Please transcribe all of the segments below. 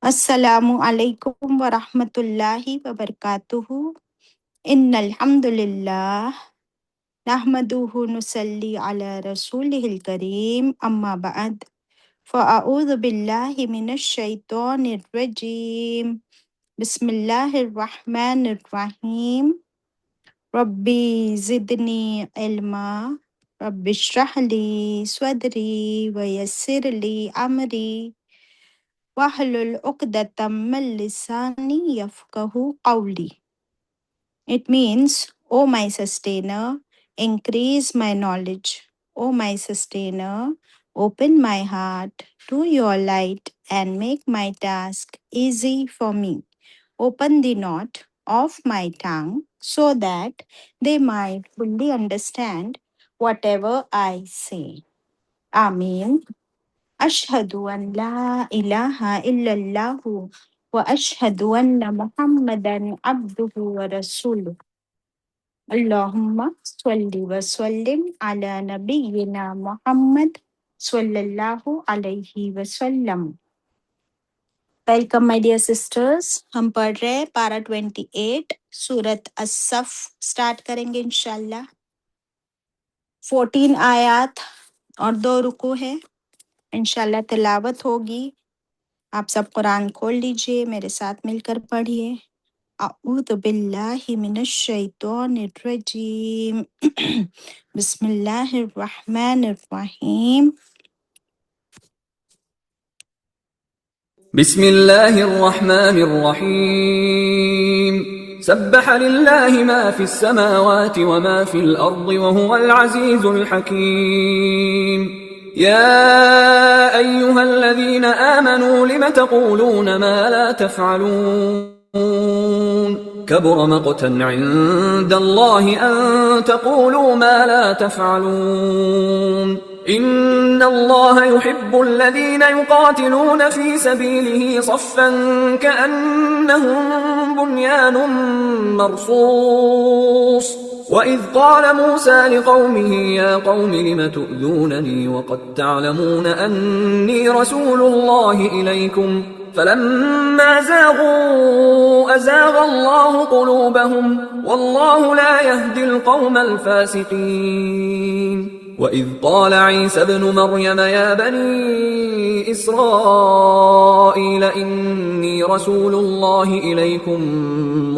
السلام علیکم ورحمۃ اللہ وبرکاتہ۔ ان الحمد للہ نحمدہ نصلی علی رسولہ الکریم، اما بعد فاعوذ باللہ من الشیطان الرجیم، بسم اللہ الرحمن الرحیم۔ ربی زدنی علما، رب اشرح لی صدری ویسر لی امری وَاحْلُلْ عُقْدَةً مِّن لِّسَانِي يَفْقَهُوا قَوْلِي۔ It means, O my sustainer, increase my knowledge. O my sustainer, open my heart to your light and make my task easy for me. Open the knot of my tongue so that they might fully understand whatever I say. Ameen. أشهد أن لا إله إلا الله وأشهد أن محمدا عبده ورسوله. اللهم صل وسلم على نبينا محمد صلى الله عليه وسلم. Welcome my dear sisters. ہم پڑھ رہے پارہ 28 سورت الصف سٹارٹ کریں گے انشاءاللہ۔ 14 آیات اور 2 رکوع ہے، انشاءاللہ تلاوت ہوگی۔ آپ سب قرآن کھول لیجئے، میرے ساتھ مل کر پڑھیے۔ اعوذ باللہ من الشیطان الرجیم بسم اللہ الرحمن الرحیم۔ بسم الله الرحمن الرحيم. سبح لله ما في السماوات وما في الأرض وهو العزيز الحكيم. يا أيها الذين آمنوا لم تقولون ما لا تفعلون؟ كبر مقتا عند الله أن تقولوا ما لا تفعلون. إن الله يحب الذين يقاتلون في سبيله صفا كأنهم بنيان مرصوص. وإذ قال موسى لقومه يا قوم لم تؤذونني وقد تعلمون أني رسول الله إليكم فلما زاغوا أزاغ الله قلوبهم والله لا يهدي القوم الفاسقين. وَإِذْ قَالَ عِيسَى ابْنُ مَرْيَمَ يَا بَنِي إِسْرَائِيلَ إِنِّي رَسُولُ اللَّهِ إِلَيْكُمْ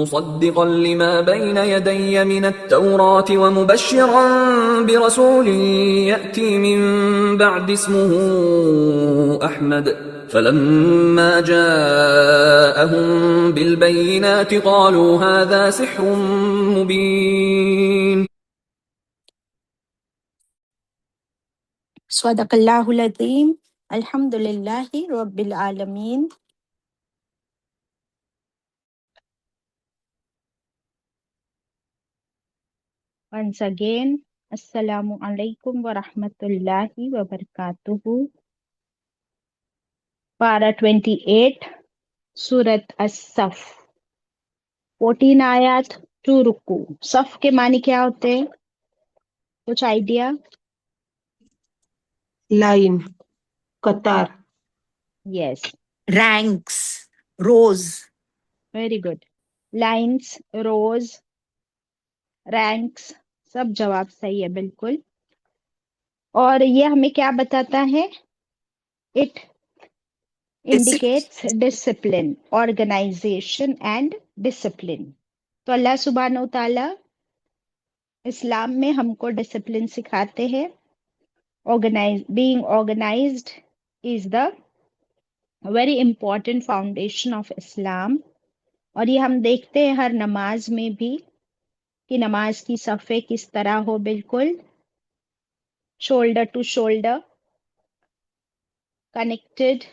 مُصَدِّقًا لِمَا بَيْنَ يَدَيَّ مِنَ التَّوْرَاةِ وَمُبَشِّرًا بِرَسُولٍ يَأْتِي مِن بَعْدِ اسْمُهُ أَحْمَدُ. فَلَمَّا جَاءَهُم بِالْبَيِّنَاتِ قَالُوا هَذَا سِحْرٌ مُبِينٌ. صدق اللہ العظیم. الحمد للہ رب العالمین. Once again, Assalamu alaikum wa rahmatullahi wa barakatuhu. Para 28, Surat As-Saf. 14 آیات 2 رکوع. صف کے معنی کیا ہوتے ہیں؟ کچھ آئیڈیا؟ لائن، قطار. Yes, ranks, rows. very good. Lines, rows, ranks، سب جواب صحیح ہے بالکل۔ اور یہ ہمیں کیا بتاتا ہے؟ It indicates discipline, organization and discipline. تو اللہ سبحانہ و تعالیٰ اسلام میں ہم کو ڈسپلن سکھاتے ہیں۔ Being organized is the very important foundation of Islam. اور یہ ہم دیکھتے ہیں ہر نماز میں بھی کہ نماز کی صفیں کس طرح ہو، بالکل شولڈر ٹو شولڈر، کنیکٹڈ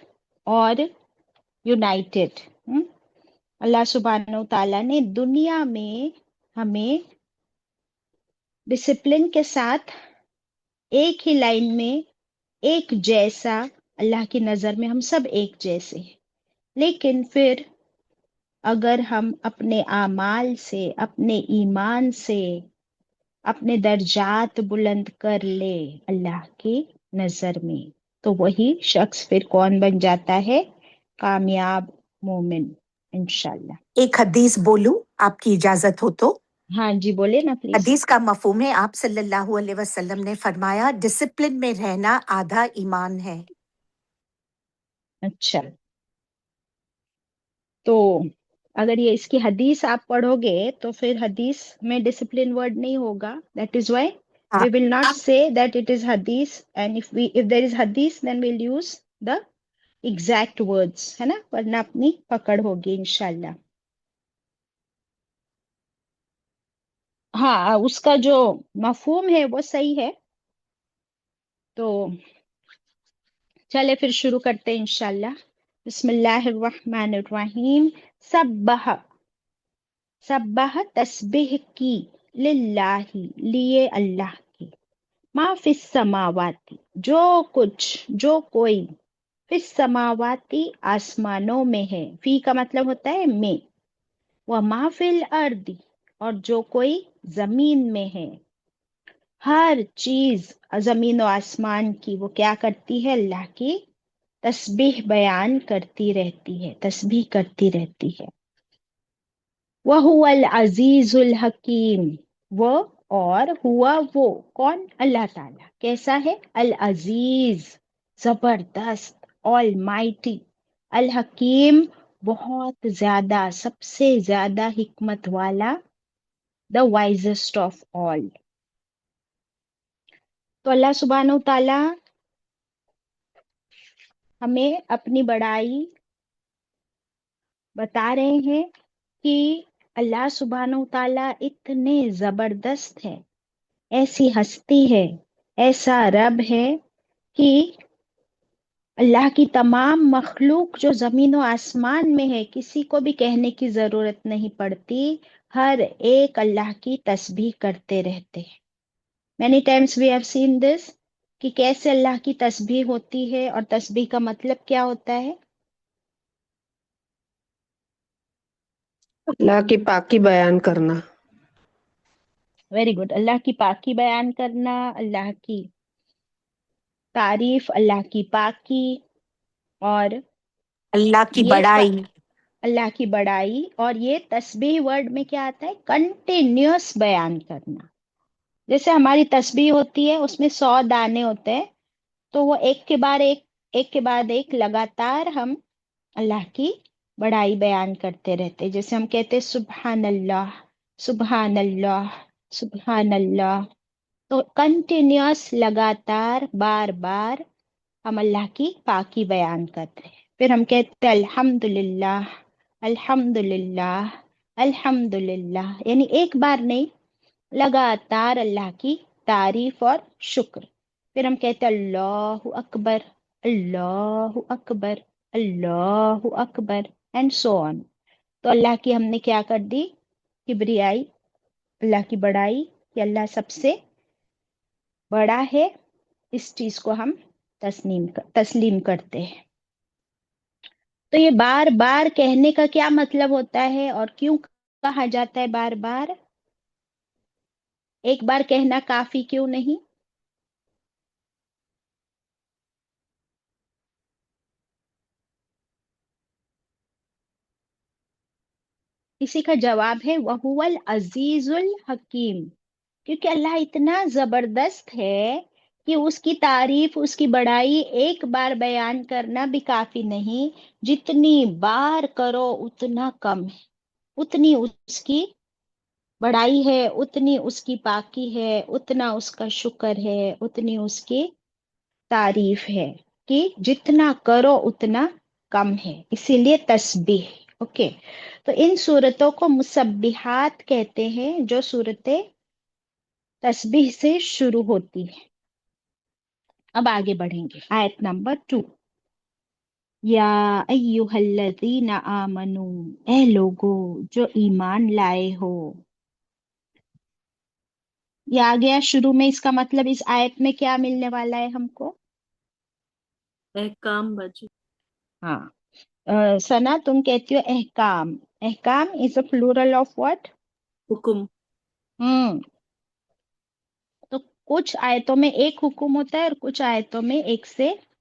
اور یونائٹڈ۔ اللہ سبحانہ و تعالیٰ نے دنیا میں ہمیں ڈسپلن کے ساتھ ایک ہی لائن میں ایک جیسا، اللہ کی نظر میں ہم سب ایک جیسے ہیں، لیکن پھر اگر ہم اپنے اعمال سے، اپنے ایمان سے اپنے درجات بلند کر لے اللہ کی نظر میں، تو وہی شخص پھر کون بن جاتا ہے؟ کامیاب مومن انشاءاللہ۔ ایک حدیث بولوں آپ کی اجازت ہو تو؟ ہاں جی بولے نا پلیز۔ حدیث کا مفہوم ہے، آپ صلی اللہ علیہ وسلم نے فرمایا ڈسپلن میں رہنا آدھا ایمان ہے۔ اچھا، تو اگر یہ اس کی حدیث آپ پڑھو گے تو پھر حدیث میں ڈسپلن ورڈ نہیں ہوگا. دیٹ از وائی ہاں، we will not say that it is hadith, and if there is hadith then we'll use the exact words، ہے نا، ورنہ اپنی پکڑ ہوگی انشاءاللہ. ہاں اس کا جو مفہوم ہے وہ صحیح ہے. تو چلے پھر شروع کرتے ہیں انشاءاللہ. بسم اللہ الرحمن الرحیم. سبح، سبح تسبیح کی، للہ لیے اللہ کی، ما فی السماواتی جو کچھ، جو کوئی، فی السماواتی آسمانوں میں ہے، فی کا مطلب ہوتا ہے میں، و ما فی الارض اور جو کوئی زمین میں ہے. ہر چیز زمین و آسمان کی وہ کیا کرتی ہے؟ اللہ کی تسبیح بیان کرتی رہتی ہے، تسبیح کرتی رہتی ہے. وَهُوَ الْعَزِيزُ الْحَكِيمُ، وہ اور ہوا وہ کون؟ اللہ تعالیٰ. کیسا ہے؟ العزیز، زبردست، آل مائٹی، الحکیم، بہت زیادہ، سب سے زیادہ حکمت والا، دا وائزسٹ آف آل. تو اللہ سبحانہ و تعالیٰ ہمیں اپنی بڑائی بتا رہے ہیں کہ اللہ سبحانہ و تعالیٰ اتنے زبردست ہے، ایسی ہستی ہے، ایسا رب ہے کہ اللہ کی تمام مخلوق جو زمین و آسمان میں ہے، کسی کو بھی کہنے کی ضرورت نہیں پڑتی، ہر ایک اللہ کی تسبیح کرتے رہتے ہیں. Many times we have seen this کہ کیسے اللہ کی تسبیح ہوتی ہے، اور تسبیح کا مطلب کیا ہوتا ہے؟ اللہ کی پاکی بیان کرنا. Very good. اللہ کی پاکی بیان کرنا، اللہ کی تعریف، اللہ کی پاکی، اور اللہ کی یہ بڑائی. اللہ کی بڑائی. اور یہ تسبیح ورڈ میں کیا آتا ہے؟ کنٹینیوس بیان کرنا. جیسے ہماری تسبیح ہوتی ہے اس میں 100 دانے ہوتے ہیں، تو وہ ایک کے بعد ایک، ایک کے بعد ایک لگاتار ہم اللہ کی بڑائی بیان کرتے رہتے. جیسے ہم کہتے سبحان اللہ، سبحان اللہ، سبحان اللہ. تو کنٹینیوس، لگاتار، بار بار ہم اللہ کی پاکی بیان کرتے ہیں. پھر ہم کہتے ہیں الحمد للہ، الحمد للہ، الحمد للہ، یعنی ایک بار نہیں، لگاتار اللہ کی تعریف اور شکر. پھر ہم کہتے ہیں اللہ اکبر، اللہ اکبر، اللہ اکبر، اینڈ سو آن. تو اللہ کی ہم نے کیا کر دی؟ کبریائی، اللہ کی بڑائی، کہ اللہ سب سے بڑا ہے، اس چیز کو ہم تسلیم کرتے ہیں. تو یہ بار بار کہنے کا کیا مطلب ہوتا ہے، اور کیوں کہا جاتا ہے بار بار؟ ایک بار کہنا کافی کیوں نہیں؟ اسی کا جواب ہے وَهُوَ الْعَزِيزُ الْحَكِيمُ، کیونکہ اللہ اتنا زبردست ہے کہ اس کی تعریف، اس کی بڑائی ایک بار بیان کرنا بھی کافی نہیں، جتنی بار کرو اتنا کم ہے. اتنی اس کی بڑائی ہے، اتنی اس کی پاکی ہے، اتنا اس کا شکر ہے، اتنی اس کی تعریف ہے کہ جتنا کرو اتنا کم ہے. اسی لیے تسبیح. اوکے، تو ان صورتوں کو مسبحات کہتے ہیں، جو صورتیں تسبیح سے شروع ہوتی ہے. اب آگے بڑھیں گے. آیت نمبر 2. یا ایہا الذین آمنو، اے لوگو جو ایمان لائے ہو. یہ آ گیا شروع میں. اس کا مطلب اس آیت میں کیا ملنے والا ہے ہم کو؟ احکام بچی. ہاں ثنا تم کہتی ہو احکام. احکام از اے پلورل آف واٹ؟ حکم. تو کچھ آیتوں میں ایک حکم ہوتا ہے اور کچھ آیتوں میں ایک سے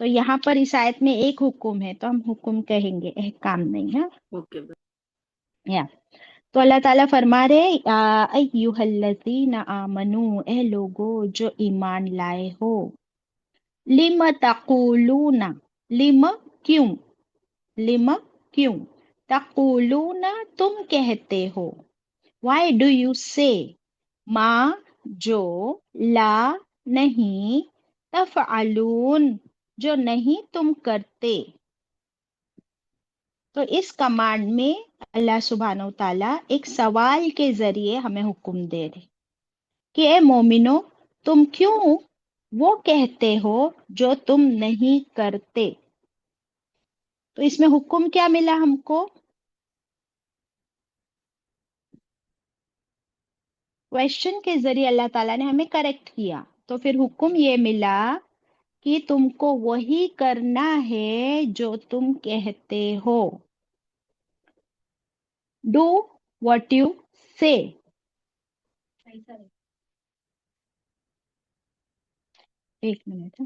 تو یہاں پر اس آیت میں ایک حکم ہے تو ہم حکم کہیں گے, احکام نہیں ہے. اوکے. یا تو اللہ تعالیٰ فرما رہے یا ایہا الذین آمنو, اے لوگو جو ایمان لائے ہو, لم تقولون, لم کیوں, لم کیوں, تقولون تم کہتے ہو, وائی ڈو یو سے, ماں جو, لا نہیں, تفعلون جو نہیں تم کرتے. تو اس کمانڈ میں اللہ سبحانہ و تعالیٰ ایک سوال کے ذریعے ہمیں حکم دے رہے کہ اے مومنو, تم کیوں وہ کہتے ہو جو تم نہیں کرتے. تو اس میں حکم کیا ملا ہم کو؟ کویشچن کے ذریعے اللہ تعالیٰ نے ہمیں کریکٹ کیا. تو پھر حکم یہ ملا کہ تم کو وہی کرنا ہے جو تم کہتے ہو. ڈو واٹ یو سے. ایک منٹ.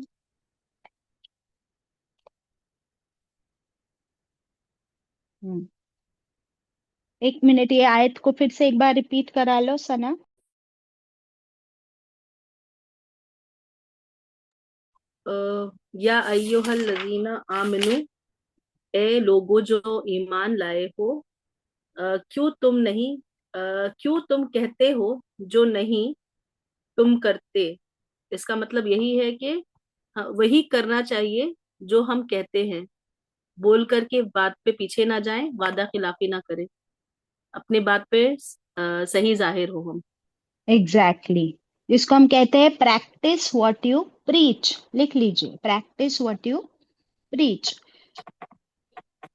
ایک منٹ, یہ آیت کو پھر سے ایک بار ریپیٹ کرا لو سنا. یا ایھا الذین آمنو, اے لوگو جو ایمان لائے ہو, کیوں تم کہتے ہو جو نہیں تم کرتے. اس کا مطلب یہی ہے کہ وہی کرنا چاہیے جو ہم کہتے ہیں, بول کر کے بات پہ پیچھے نہ جائیں, وعدہ خلافی نہ کریں, اپنے بات پہ صحیح ظاہر ہو ہم. ایگزیکٹلی, جس کو ہم کہتے ہیں پریکٹس واٹ یو پریچ. لکھ لیجیے, پریکٹس واٹ یو پریچ.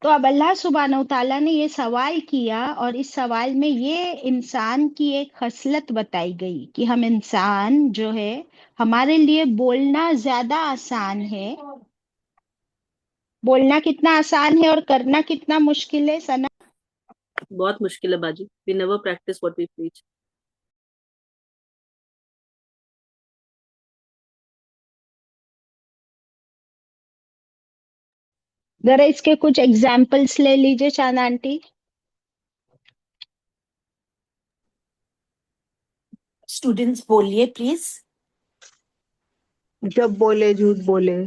تو اب اللہ سبحانہ و تعالیٰ نے یہ سوال کیا, اور اس سوال میں یہ انسان کی ایک خصلت بتائی گئی کہ ہم انسان جو ہے, ہمارے لیے بولنا زیادہ آسان ہے. بولنا کتنا آسان ہے اور کرنا کتنا مشکل ہے سنا. بہت مشکل ہے باجی. We never practice what we preach. ذرا اس کے کچھ ایگزامپلس لے لیجیے چاند آنٹی. اسٹوڈینٹس بولیے پلیز. جب بولے جھوٹ بولے,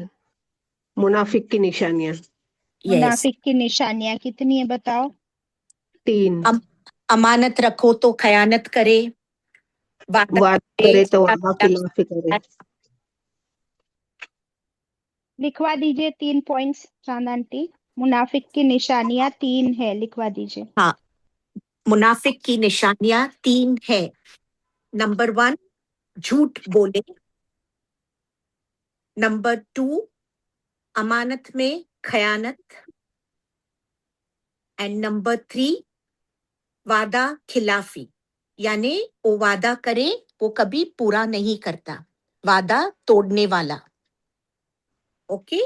منافق کی نشانیاں. یس. منافق کی نشانیاں کتنی ہیں بتاؤ. 3, امانت رکھو تو خیانت کرے, وعدہ بات کرے کرے تو سچا وعدہ خلافی کرے. لکھوا دیجیے 3 پوائنٹس چاند آنٹی. منافق کی نشانیاں 3 ہے, لکھوا دیجیے. ہاں, منافق کی نشانیاں 3 ہے. نمبر 1, جھوٹ بولے. نمبر 2, امانت میں خیانت. اینڈ نمبر 3, وعدہ خلافی, یعنی وہ وعدہ کرے وہ کبھی پورا نہیں کرتا, وعدہ توڑنے والا. اوکے,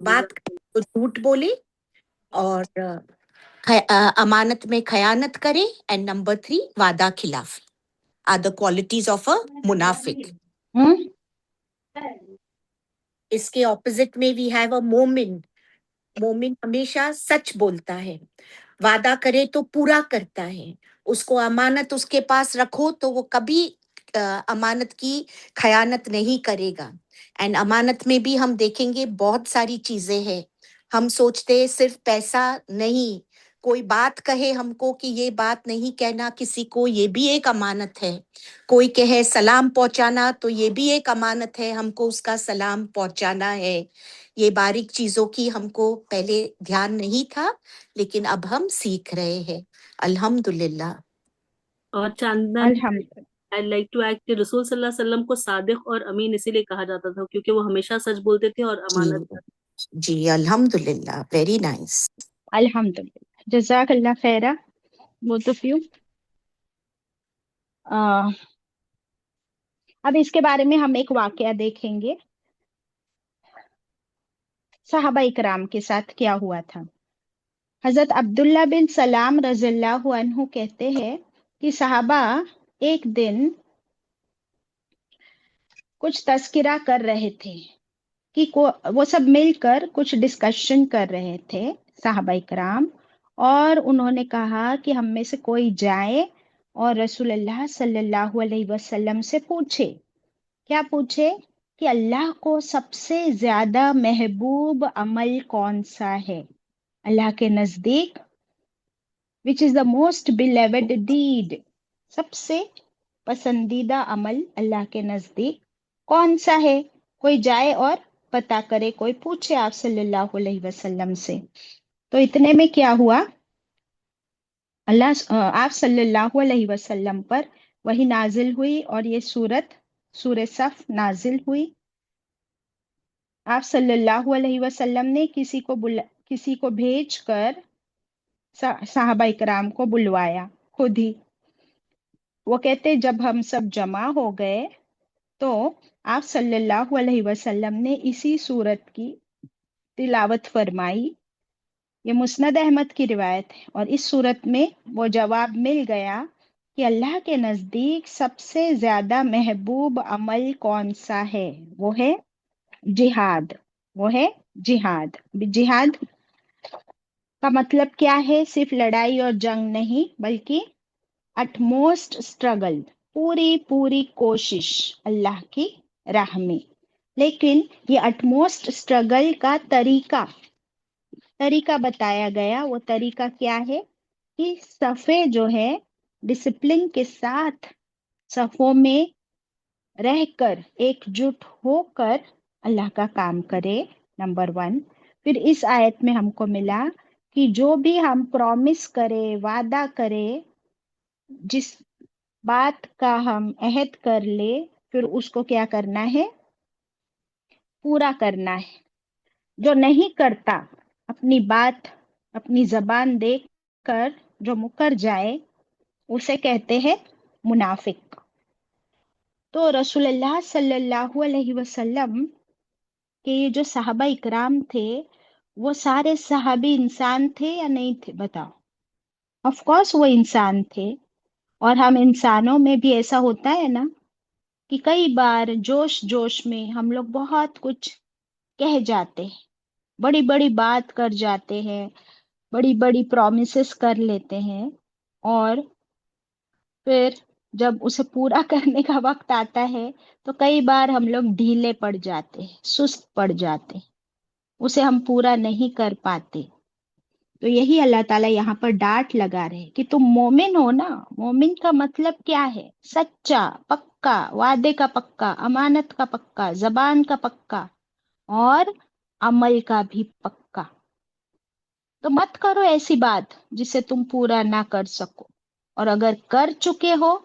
بات کرے تو جھوٹ بولے, اور امانت میں خیانت کرے. اینڈ نمبر 3, وعدہ خلافی are the qualities of a منافق. ہم؟ اس کے اپوزٹ میں وی ہیو اے مومن. مومن ہمیشہ سچ بولتا ہے, وعدہ کرے تو پورا کرتا ہے. اس کو امانت اس کے پاس رکھو تو وہ کبھی امانت کی خیانت نہیں کرے گا. اینڈ امانت میں بھی ہم دیکھیں گے بہت ساری چیزیں ہیں. ہم سوچتے ہیں صرف پیسہ نہیں, کوئی بات کہے ہم کو کہ یہ بات نہیں کہنا کسی کو, یہ بھی ایک امانت ہے. کوئی کہے سلام پہنچانا تو یہ بھی ایک امانت ہے, ہم کو اس کا سلام پہنچانا ہے. یہ باریک چیزوں کی ہم کو پہلے دھیان نہیں تھا, لیکن اب ہم سیکھ رہے ہیں الحمدللہ. اور چاندن, الحمد. I'd like to add کہ رسول صلی اللہ علیہ وسلم کو صادق اور امین اسی لیے کہا جاتا تھا کیونکہ وہ ہمیشہ سچ بولتے تھے اور جی امانت دار. جی الحمدللہ, ویری نائس. الحمد للہ, جزاک اللہ خیرہ both of you. اب اس کے بارے میں ہم ایک واقعہ دیکھیں گے, صحابہ اکرام کے ساتھ کیا ہوا تھا. حضرت عبداللہ بن سلام رضی اللہ عنہ کہتے ہیں کہ صحابہ ایک دن کچھ تذکرہ کر رہے تھے کہ وہ سب مل کر کچھ ڈسکشن کر رہے تھے صحابہ کرام، اور انہوں نے کہا کہ ہم میں سے کوئی جائے اور رسول اللہ صلی اللہ علیہ وسلم سے پوچھے. کیا پوچھے؟ کہ اللہ کو سب سے زیادہ محبوب عمل کون سا ہے اللہ کے نزدیک، which is the most beloved deed، سب سے پسندیدہ عمل اللہ کے نزدیک کون سا ہے. کوئی جائے اور پتا کرے، کوئی پوچھے آپ صلی اللہ علیہ وسلم سے. تو اتنے میں کیا ہوا، آپ صلی اللہ علیہ وسلم پر وہی نازل ہوئی اور یہ سورہ صف نازل ہوئی. آپ صلی اللہ علیہ وسلم نے کسی کو بھیج کر صحابہ کرام کو بلوایا خود ہی. وہ کہتے جب ہم سب جمع ہو گئے تو آپ صلی اللہ علیہ وسلم نے اسی سورت کی تلاوت فرمائی. یہ مسند احمد کی روایت ہے، اور اس صورت میں وہ جواب مل گیا کہ اللہ کے نزدیک سب سے زیادہ محبوب عمل کون سا ہے، وہ ہے جہاد. وہ ہے جہاد. جہاد کا مطلب کیا ہے؟ صرف لڑائی اور جنگ نہیں، بلکہ اٹموسٹ اسٹرگل، پوری کوشش اللہ کی راہ میں. لیکن یہ اٹموسٹ اسٹرگل کا طریقہ بتایا گیا. وہ طریقہ کیا ہے؟ کہ صفے جو ہے ڈسپلن کے ساتھ صفوں میں رہ کر ایک جٹ ہو کر اللہ کا کام کرے، نمبر 1. پھر اس آیت میں ہم کو ملا کہ جو بھی ہم پرومس کرے، وعدہ کرے، جس بات کا ہم عہد کر لے، پھر اس کو کیا کرنا ہے؟ پورا کرنا ہے. جو نہیں کرتا، اپنی بات، اپنی زبان دے کر جو مکر جائے، اسے کہتے ہیں منافق. تو رسول اللہ صلی اللہ علیہ وسلم کے یہ جو صحابہ اکرام تھے، وہ سارے صحابی انسان تھے یا نہیں تھے؟ بتاؤ. آف کورس وہ انسان تھے، اور ہم انسانوں میں بھی ایسا ہوتا ہے نا کہ کئی بار جوش میں ہم لوگ بہت کچھ کہہ جاتے ہیں، بڑی بڑی بات کر جاتے ہیں، بڑی بڑی پرومسز کر لیتے ہیں، اور پھر جب اسے پورا کرنے کا وقت آتا ہے تو کئی بار ہم لوگ ڈھیلے پڑ جاتے ہیں، سست پڑ جاتے ہیں، اسے ہم پورا نہیں کر پاتے. تو یہی اللہ تعالیٰ یہاں پر ڈانٹ لگا رہے کہ تم مومن ہو نا. مومن کا مطلب کیا ہے؟ سچا، پکا، وعدے کا پکا، امانت کا پکا، زبان کا پکا، اور عمل کا بھی پکا. تو مت کرو ایسی بات جسے تم پورا نہ کر سکو، اور اگر کر چکے ہو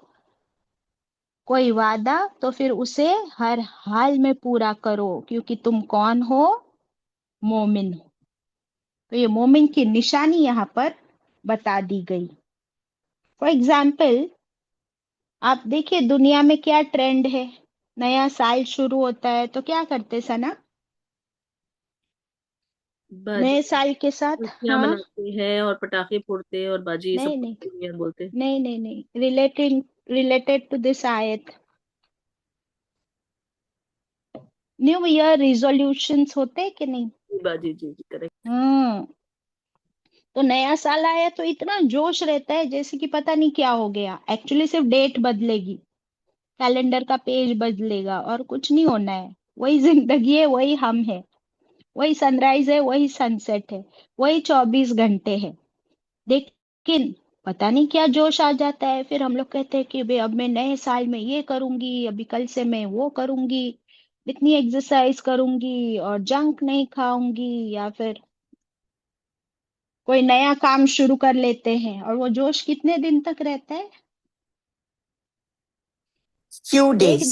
کوئی وعدہ تو پھر اسے ہر حال میں پورا کرو، کیونکہ تم کون ہو؟ مومن ہو. تو یہ مومن کی نشانی یہاں پر بتا دی گئی. فار ایگزامپل، آپ دیکھیے دنیا میں کیا ٹرینڈ ہے. نیا سال شروع ہوتا ہے تو کیا کرتے سنا؟ باجی نئے سال کے ساتھ، خوشیاں ہاں، مناتے ہیں اور پٹاخے پھوڑتے اور باجی نہیں سب نہیں بولتے. نہیں، ریلیٹڈ ٹو دس آیت، نیو ایئر ریزولوشنس ہوتے کہ نہیں؟ باجی جی کریکٹ. ہاں. تو نیا سال آیا تو اتنا جوش رہتا ہے جیسے کہ پتہ نہیں کیا ہو گیا. ایکچولی صرف ڈیٹ بدلے گی، کیلنڈر کا پیج بدلے گا، اور کچھ نہیں ہونا ہے. وہی زندگی ہے، وہی ہم ہے، وہی سن رائز ہے، وہی سن سیٹ ہے، وہی 24 گھنٹے ہے. لیکن پتہ نہیں کیا جوش آ جاتا ہے. پھر ہم لوگ کہتے ہیں کہ اب میں نئے سال میں یہ کروں گی، ابھی کل سے میں وہ کروں گی، اتنی ایکسرسائز کروں گی، اور جنک نہیں کھاؤں گی، یا پھر کوئی نیا کام شروع کر لیتے ہیں. اور وہ جوش کتنے دن تک رہتا ہے؟ few ایک days.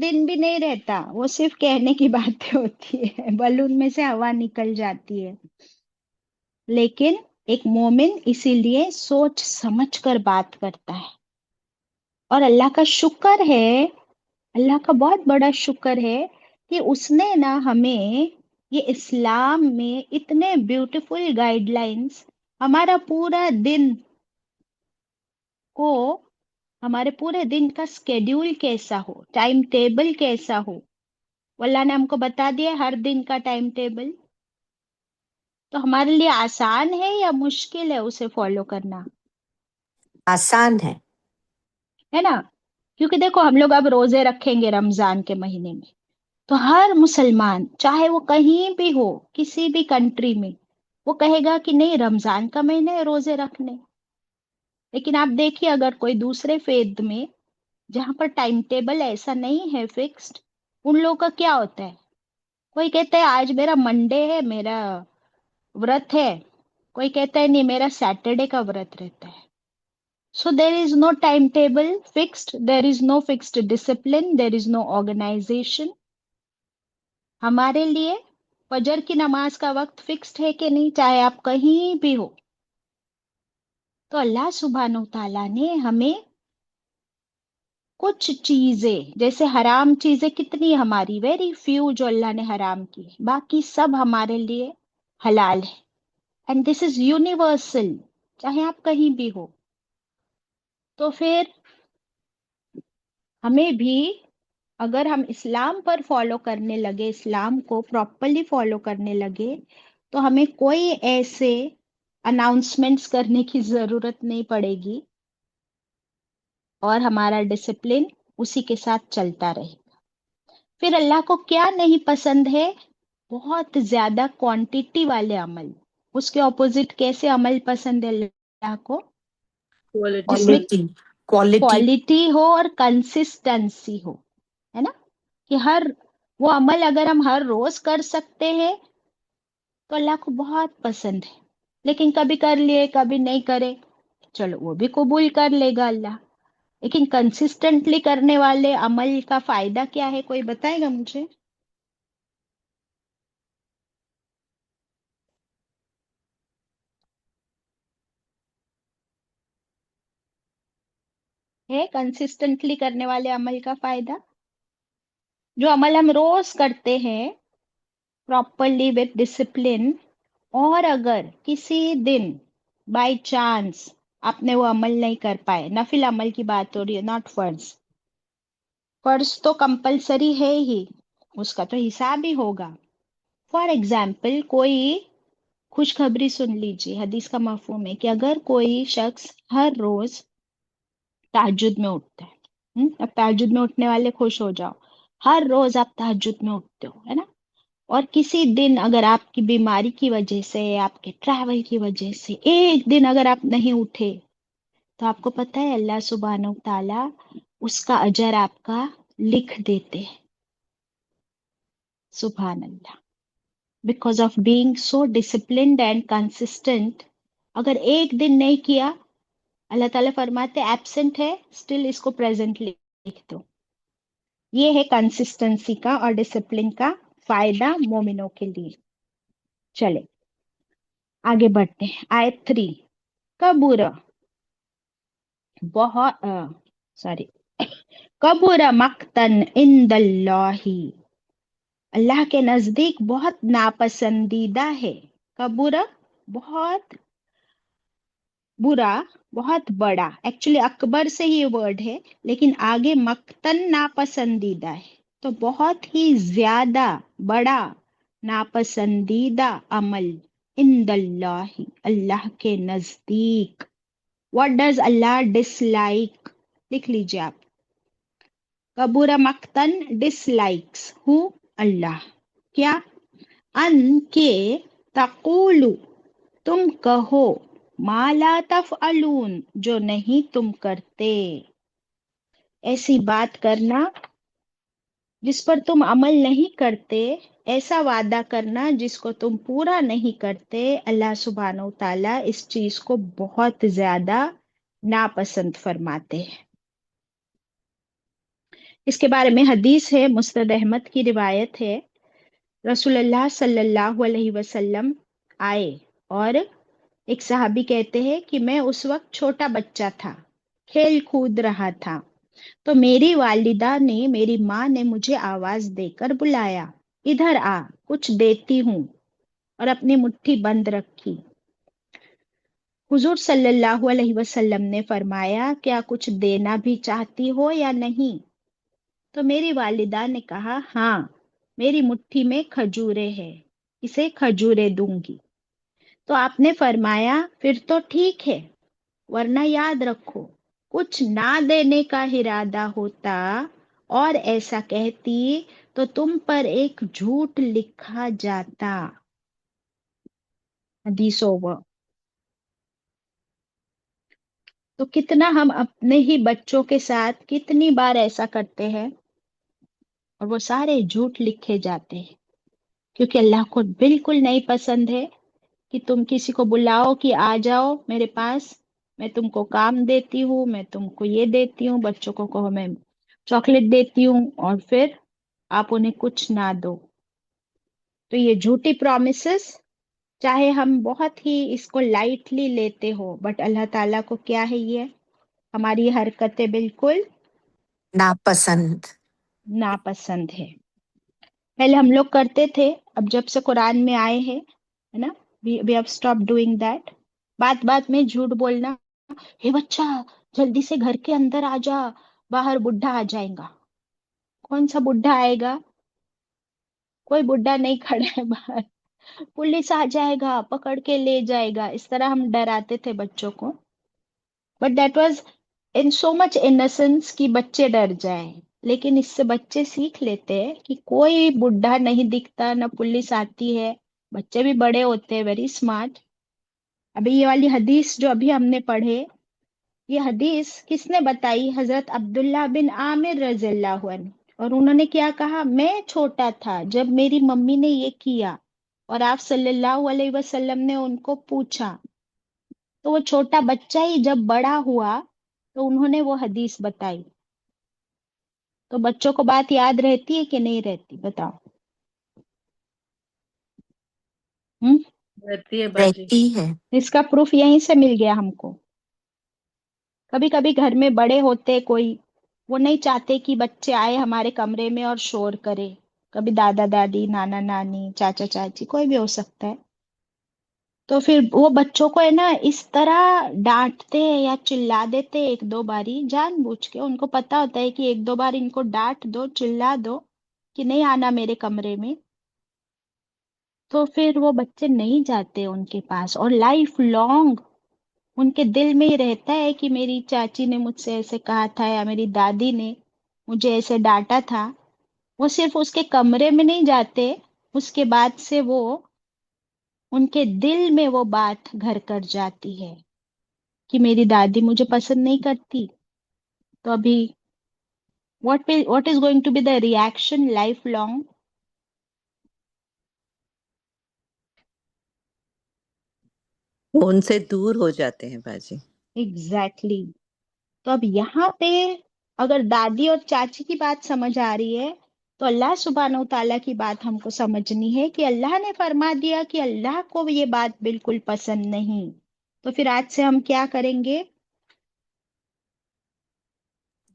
دن بھی نہیں رہتا. وہ صرف کہنے کی باتیں ہوتی ہے، بلون میں سے ہوا نکل جاتی ہے. لیکن ایک مومن اسی لیے سوچ سمجھ کر بات کرتا ہے. اور اللہ کا شکر ہے، اللہ کا بہت بڑا شکر ہے کہ اس نے نا ہمیں یہ اسلام میں اتنے بیوٹیفل گائیڈ لائنس، ہمارا پورا دن کو ہمارے پورے دن کا اسکیڈیول کیسا ہو، ٹائم ٹیبل کیسا ہو. اللہ نے ہم کو بتا دیا ہر دن کا ٹائم ٹیبل. تو ہمارے لیے آسان ہے یا مشکل ہے اسے فالو کرنا؟ آسان ہے نا. کیونکہ دیکھو ہم لوگ اب روزے رکھیں گے رمضان کے مہینے میں، تو ہر مسلمان چاہے وہ کہیں بھی ہو، کسی بھی کنٹری میں، وہ کہے گا کہ نہیں رمضان کا مہینہ ہے روزے رکھنے. لیکن آپ دیکھیے اگر کوئی دوسرے فیض میں جہاں پر ٹائم ٹیبل ایسا نہیں ہے فکسڈ، ان لوگوں کا کیا ہوتا ہے؟ کوئی کہتا ہے آج میرا منڈے ہے، میرا ورت ہے. کوئی کہتا ہے نہیں میرا سیٹرڈے کا ورت رہتا ہے. So there is no timetable fixed, there is no fixed discipline, there is no organization. ہمارے لیے فجر کی نماز کا وقت فکسڈ ہے کہ نہیں، چاہے آپ کہیں بھی ہو. تو اللہ سبحانہ تعالیٰ نے ہمیں کچھ چیزیں، جیسے حرام چیزیں کتنی ہماری ویری فیو جو اللہ نے حرام کی، باقی سب ہمارے لیے حلال ہے. اینڈ دس از یونیورسل، چاہے آپ کہیں بھی ہو. تو پھر ہمیں بھی اگر ہم اسلام پر فالو کرنے لگے، اسلام کو پراپرلی فالو کرنے لگے، تو ہمیں کوئی ایسے اناؤنسمنٹس کرنے کی ضرورت نہیں پڑے گی، اور ہمارا ڈسپلن اسی کے ساتھ چلتا رہے گا. پھر اللہ کو کیا نہیں پسند ہے؟ بہت زیادہ کوانٹیٹی والے عمل. اس کے اپوزٹ کیسے عمل پسند ہے اللہ کو؟ جس میں کوالٹی. کوالٹی کوالٹی ہو اور کنسسٹنسی ہو، ہے نا. کہ ہر وہ عمل اگر ہم ہر روز کر سکتے ہیں تو اللہ کو بہت پسند ہے. لیکن کبھی کر لیے کبھی نہیں کرے، چلو وہ بھی قبول کر لے گا اللہ. لیکن کنسسٹنٹلی کرنے والے عمل کا فائدہ کیا ہے؟ کوئی بتائے گا مجھے؟ ہے کنسسٹنٹلی کرنے والے عمل کا فائدہ؟ جو عمل ہم روز کرتے ہیں پراپرلی وتھ ڈسپلن، اور اگر کسی دن بائی چانس آپ نے وہ عمل نہیں کر پائے، نفل عمل کی بات ہو رہی ہے، ناٹ فرض. فرض تو کمپلسری ہے ہی، اس کا تو حساب ہی ہوگا. فار ایگزامپل کوئی خوشخبری سن لیجیے، حدیث کا مفہوم ہے کہ اگر کوئی شخص ہر روز تہجد میں اٹھتا ہے، اب تہجد میں اٹھنے والے خوش ہو جاؤ، ہر روز آپ تہجد میں اٹھتے ہو، ہے نا. اور کسی دن اگر آپ کی بیماری کی وجہ سے، آپ کے ٹریول کی وجہ سے ایک دن اگر آپ نہیں اٹھے، تو آپ کو پتہ ہے اللہ سبحانہ تعالیٰ اس کا اجر آپ کا لکھ دیتے ہیں. سبحان اللہ. Because of being so disciplined and consistent, اگر ایک دن نہیں کیا، اللہ تعالیٰ فرماتے ایبسنٹ ہے اسٹل اس کو پریزنٹ لکھ دو. یہ ہے کنسسٹنسی کا اور ڈسپلن کا فائدہ مومنوں کے لیے. چلے آگے بڑھتے ہیں. آیت 3، کبر بہت کبر مقتن عند اللہ، اللہ کے نزدیک بہت ناپسندیدہ ہے. کبر بہت برا، بہت بڑا، ایکچولی اکبر سے ہی ورڈ ہے، لیکن آگے مقتن ناپسندیدہ ہے، تو بہت ہی زیادہ بڑا ناپسندیدہ عمل عند اللہ، اللہ کے نزدیک. واٹ ڈز اللہ ڈس لائک؟ لکھ لیجیے آپ. کبر مقتن ڈس لائکس ہو اللہ، کیا؟ ان کے تقولو تم کہو، ما لا تفعلون جو نہیں تم کرتے. ایسی بات کرنا جس پر تم عمل نہیں کرتے، ایسا وعدہ کرنا جس کو تم پورا نہیں کرتے، اللہ سبحانہ و تعالیٰ اس چیز کو بہت زیادہ ناپسند فرماتے ہیں. اس کے بارے میں حدیث ہے، مسند احمد کی روایت ہے. رسول اللہ صلی اللہ علیہ وسلم آئے اور ایک صحابی کہتے ہیں کہ میں اس وقت چھوٹا بچہ تھا، کھیل کود رہا تھا، تو میری والدہ نے، میری ماں نے مجھے آواز دے کر بلایا، ادھر آ کچھ دیتی ہوں، اور اپنی مٹھی بند رکھی. حضور صلی اللہ علیہ وسلم نے فرمایا کیا کچھ دینا بھی چاہتی ہو یا نہیں؟ تو میری والدہ نے کہا ہاں، میری مٹھی میں کھجورے ہے، اسے کھجورے دوں گی۔ تو آپ نے فرمایا پھر تو ٹھیک ہے، ورنہ یاد رکھو کچھ نہ دینے کا ارادہ ہوتا اور ایسا کہتی تو تم پر ایک جھوٹ لکھا جاتا۔ حدیث اوور۔ تو کتنا ہم اپنے ہی بچوں کے ساتھ کتنی بار ایسا کرتے ہیں اور وہ سارے جھوٹ لکھے جاتے ہیں، کیونکہ اللہ کو بالکل نہیں پسند ہے کہ تم کسی کو بلاؤ کہ آ جاؤ میرے پاس، میں تم کو کام دیتی ہوں، میں تم کو یہ دیتی ہوں، بچوں کو کہو میں چاکلیٹ دیتی ہوں، اور پھر آپ انہیں کچھ نہ دو۔ تو یہ جھوٹی پرومسز، چاہے ہم بہت ہی اس کو لائٹلی لیتے ہو، بٹ اللہ تعالیٰ کو کیا ہے، یہ ہماری حرکتیں بالکل ناپسند۔ ناپسند ہے۔ پہلے ہم لوگ کرتے تھے، اب جب سے قرآن میں آئے ہیں، ہے نا، we have stop doing that. بات بات میں جھوٹ بولنا، ہے بچہ جلدی سے گھر کے اندر آ جا، باہر بڈھا آ جائے گا۔ کون سا بڈھا آئے گا؟ کوئی بڈھا نہیں کھڑا ہے باہر، پولیس آ جائے گا، پکڑ کے لے جائے گا۔ اس طرح ہم ڈراتے تھے بچوں کو، but that was in so much innocence کہ بچے ڈر جائیں۔ لیکن اس سے بچے سیکھ لیتے ہیں کہ کوئی بڈھا نہیں دکھتا، نہ پولیس آتی ہے، بچے بھی بڑے ہوتے ہیں ویری اسمارٹ۔ ابھی یہ والی حدیث جو ابھی ہم نے پڑھے، یہ حدیث کس نے بتائی؟ حضرت عبداللہ بن عامر رضی اللہ عنہ۔ اور انہوں نے کیا کہا؟ میں چھوٹا تھا جب میری ممی نے یہ کیا اور آپ صلی اللہ علیہ وسلم نے ان کو پوچھا، تو وہ چھوٹا بچہ ہی جب بڑا ہوا تو انہوں نے وہ حدیث بتائی۔ تو بچوں کو بات یاد رہتی ہے کہ نہیں رہتی؟ بتاؤ۔ ہم؟ رہتی ہے باجی۔ رہتی ہے۔ اس کا پروف یہیں سے مل گیا ہم کو۔ کبھی کبھی گھر میں بڑے ہوتے کوئی، وہ نہیں چاہتے کہ بچے آئے ہمارے کمرے میں اور شور کرے، کبھی دادا دادی، نانا نانی، چاچا چاچی، کوئی بھی ہو سکتا ہے، تو پھر وہ بچوں کو ہے نا اس طرح ڈانٹتے یا چلا دیتے ایک دو باری جان بوجھ کے۔ ان کو پتا ہوتا ہے کہ ایک دو بار ان کو ڈانٹ دو، چلا دو کہ نہیں آنا میرے کمرے میں، تو پھر وہ بچے نہیں جاتے ان کے پاس، اور لائف لانگ ان کے دل میں ہی رہتا ہے کہ میری چاچی نے مجھ سے ایسے کہا تھا یا میری دادی نے مجھے ایسے ڈانٹا تھا۔ وہ صرف اس کے کمرے میں نہیں جاتے، اس کے بعد سے وہ ان کے دل میں وہ بات گھر کر جاتی ہے کہ میری دادی مجھے پسند نہیں کرتی۔ تو ابھی what is going to be the reaction lifelong? وہ ان سے دور ہو جاتے ہیں باجی۔ ایگزیکٹلی۔ تو اب یہاں پہ اگر دادی اور چاچی کی بات سمجھ آ رہی ہے، تو اللہ سبحانہ و تعالیٰ کی بات ہم کو سمجھنی ہے کہ اللہ نے فرما دیا کہ اللہ کو یہ بات بالکل پسند نہیں۔ تو پھر آج سے ہم کیا کریں گے؟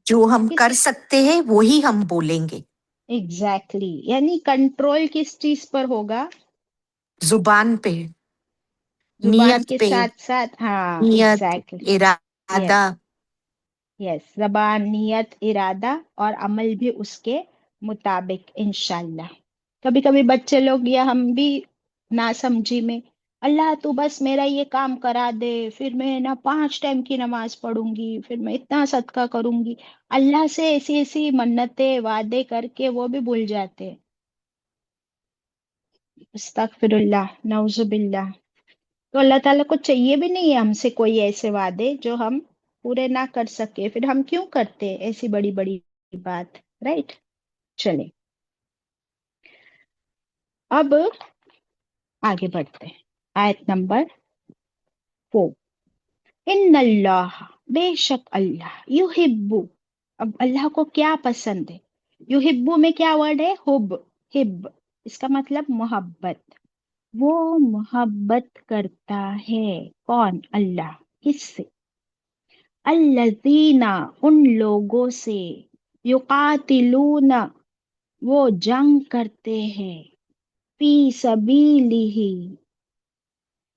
جو ہم کس کر سکتے ہیں وہی ہم بولیں گے۔ ایگزیکٹلی، یعنی کنٹرول کس چیز پر ہوگا؟ زبان پہ، زبان نیت کے پہ، ساتھ ساتھ، ہاں نیت، ایگزیکٹلی، ارادہ۔ یس یس، زبان، نیت، ارادہ اور عمل بھی اس کے مطابق انشاءاللہ۔ کبھی کبھی بچے لوگ یا ہم بھی ناسمجھی میں، اللہ تو بس میرا یہ کام کرا دے، پھر میں نا 5 ٹائم کی نماز پڑھوں گی، پھر میں اتنا صدقہ کروں گی، اللہ سے ایسی ایسی منتیں وعدے کر کے وہ بھی بھول جاتے ہیں۔ استغفر اللہ، نعوذ باللہ۔ تو اللہ تعالیٰ کو چاہیے بھی نہیں ہے ہم سے کوئی ایسے وعدے جو ہم پورے نہ کر سکے، پھر ہم کیوں کرتے ایسی بڑی بڑی بات، رائٹ؟ چلے اب آگے بڑھتے ہیں، آیت نمبر 4۔ ان اللہ، بے شک اللہ، یحب، اب اللہ کو کیا پسند ہے؟ یحبو میں کیا ورڈ ہے؟ حب، ہب، اس کا مطلب محبت۔ وہ محبت کرتا ہے، کون؟ اللہ، کس سے؟ الذین، ان لوگوں سے، یقاتلون، وہ جنگ کرتے ہیں، فی سبیلہ،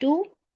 2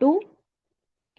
2,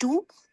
2,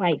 5.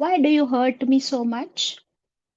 Why do you hurt me so much?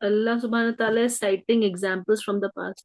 Allah subhanahu wa ta'ala is citing examples from the past.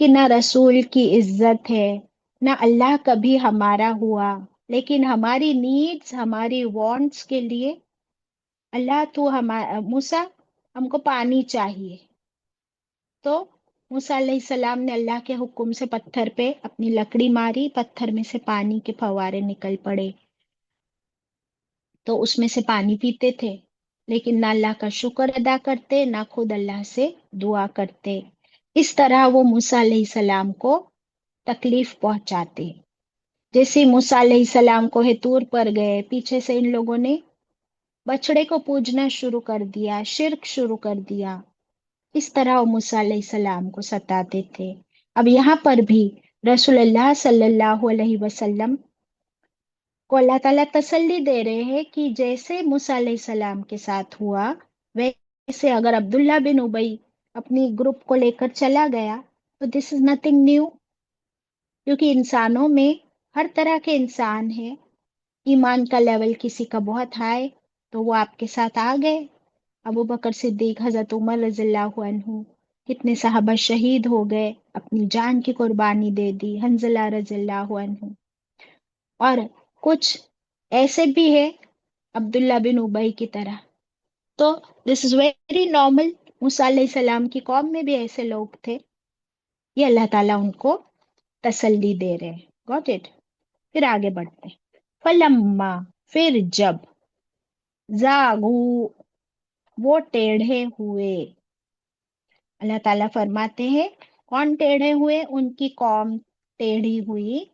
کہ نہ رسول کی عزت ہے، نہ اللہ کبھی ہمارا ہوا، لیکن ہماری نیڈس، ہماری وانٹس کے لیے اللہ تو موسیٰ ہم کو پانی چاہیے، تو موسیٰ علیہ السلام نے اللہ کے حکم سے پتھر پہ اپنی لکڑی ماری، پتھر میں سے پانی کے فوارے نکل پڑے، تو اس میں سے پانی پیتے تھے، لیکن نہ اللہ کا شکر ادا کرتے، نہ خود اللہ سے دعا کرتے۔ اس طرح وہ موسیٰ علیہ السلام کو تکلیف پہنچاتے۔ جیسے موسیٰ علیہ السلام کو طور پر گئے، پیچھے سے ان لوگوں نے بچڑے کو پوجنا شروع کر دیا، شرک شروع کر دیا، اس طرح وہ موسیٰ علیہ السلام کو ستاتے تھے۔ اب یہاں پر بھی رسول اللہ صلی اللہ علیہ وسلم کو اللہ تعالیٰ تسلی دے رہے ہیں کہ جیسے موسیٰ علیہ السلام کے ساتھ ہوا، ویسے اگر عبداللہ بن ابی اپنی گروپ کو لے کر چلا گیا تو دس از نتھنگ نیو، کیونکہ انسانوں میں ہر طرح کے انسان ہیں، ایمان کا لیول کسی کا بہت ہائی تو وہ آپ کے ساتھ آ گئے، ابو بکر صدیق، حضرت عمر رضی اللہ عنہ، کتنے صحابہ شہید ہو گئے، اپنی جان کی قربانی دے دی، حنظلہ رضی اللہ عنہ، اور کچھ ایسے بھی ہے عبداللہ بن ابی کی طرح۔ تو دس از ویری نارمل، موسیٰ علیہ السلام کی قوم میں بھی ایسے لوگ تھے، یہ اللہ تعالیٰ ان کو تسلی دے رہے ہیں۔ Got it? پھر آگے بڑھتے ہیں۔ فلما، پھر جب، زاغو، وہ ٹیڑھے ہوئے، اللہ تعالیٰ فرماتے ہیں کون ٹیڑھے ہوئے؟ ان کی قوم ٹیڑھی ہوئی،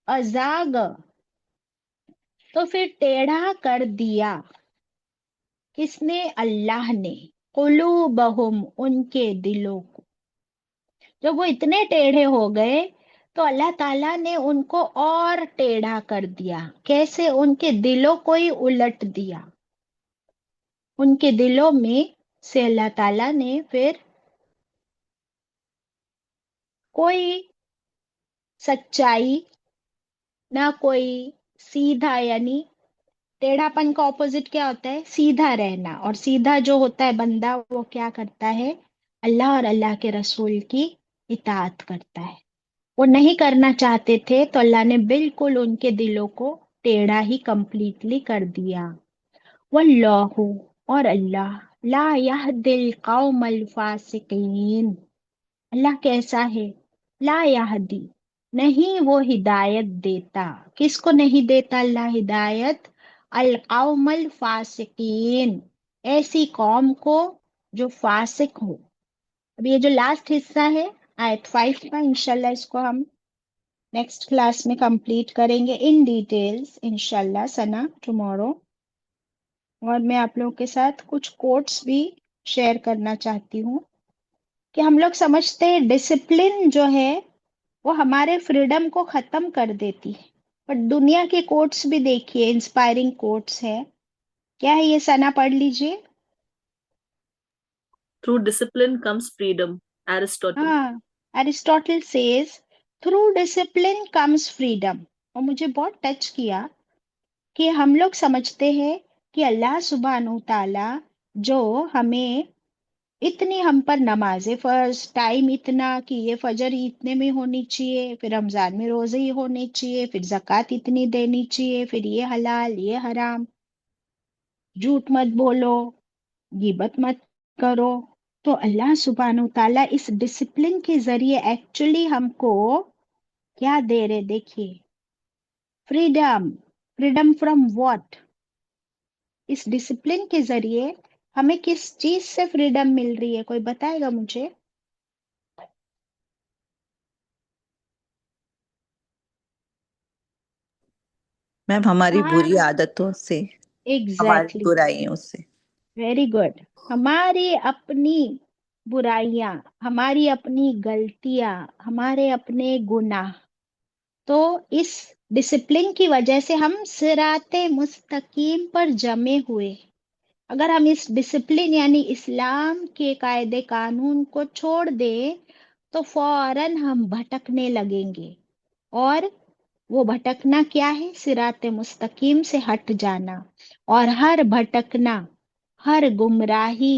ازاگ، تو پھر ٹیڑھا کر دیا، کس نے؟ اللہ نے، قلوبہم، ان کے دلوں کو۔ جب وہ اتنے ٹیڑھے ہو گئے تو اللہ تعالیٰ نے ان کو اور ٹیڑھا کر دیا۔ کیسے؟ ان کے دلوں کو ہی الٹ دیا، ان کے دلوں میں سے اللہ تعالیٰ نے پھر کوئی سچائی، نہ کوئی سیدھا، یعنی ٹیڑھا پن کا اپوزٹ کیا ہوتا ہے؟ سیدھا رہنا، اور سیدھا جو ہوتا ہے بندہ وہ کیا کرتا ہے؟ اللہ اور اللہ کے رسول کی اطاعت کرتا ہے۔ وہ نہیں کرنا چاہتے تھے تو اللہ نے بالکل ان کے دلوں کو ٹیڑھا ہی کمپلیٹلی کر دیا۔ واللہ، اور اللہ، لا یہدی القوم الفاسقین، اللہ کیسا ہے؟ لا یہدی، نہیں وہ ہدایت دیتا، کس کو نہیں دیتا اللہ ہدایت؟ القوم الفاسقین، ایسی قوم کو جو فاسق ہو۔ اب یہ جو لاسٹ حصہ ہے آیت 5 کا، انشاءاللہ اس کو ہم نیکسٹ کلاس میں کمپلیٹ کریں گے ان ڈیٹیلز انشاءاللہ سنا ٹمورو۔ اور میں آپ لوگوں کے ساتھ کچھ کوٹس بھی شیئر کرنا چاہتی ہوں کہ ہم لوگ سمجھتے ہیں ڈسپلن جو ہے وہ ہمارے فریڈم کو ختم کر دیتی ہے، بٹ دنیا کے کوٹس بھی دیکھیے، انسپائرنگ کوٹس ہے۔ کیا ہے یہ؟ سنا پڑھ لیجئے۔ Through discipline comes freedom. Aristotle. ہاں، Aristotle says through discipline comes freedom. اور مجھے بہت ٹچ کیا کہ ہم لوگ سمجھتے ہیں کہ اللہ سبحانہ و تعالی جو ہمیں اتنی، ہم پر نماز فرض ٹائم اتنا کہ یہ فجر ہی اتنے میں ہونی چاہیے، پھر رمضان میں روزے ہی ہونے چاہیے، پھر زکوٰۃ اتنی دینی چاہیے، پھر یہ حلال یہ حرام، جھوٹ مت بولو، غیبت مت کرو۔ تو اللہ سبحانہ و تعالیٰ اس ڈسپلن کے ذریعے ایکچولی ہم کو کیا دے رہے؟ دیکھیے، فریڈم۔ Freedom from what? اس ڈسپلن کے ذریعے ہمیں کس چیز سے فریڈم مل رہی ہے؟ کوئی بتائے گا مجھے؟ میم ہماری ہاں، بری عادتوں سے، ہماری ایگزیکٹلی، برائیوں سے۔ Very good. ہماری اپنی برائیاں، ہماری اپنی غلطیاں، ہمارے اپنے گناہ، تو اس ڈسپلن کی وجہ سے ہم صراط مستقیم پر جمے ہوئے۔ اگر ہم اس ڈسپلن یعنی اسلام کے قاعدے قانون کو چھوڑ دیں تو فوراً ہم بھٹکنے لگیں گے، اور وہ بھٹکنا کیا ہے؟ صراط مستقیم سے ہٹ جانا، اور ہر بھٹکنا، ہر گمراہی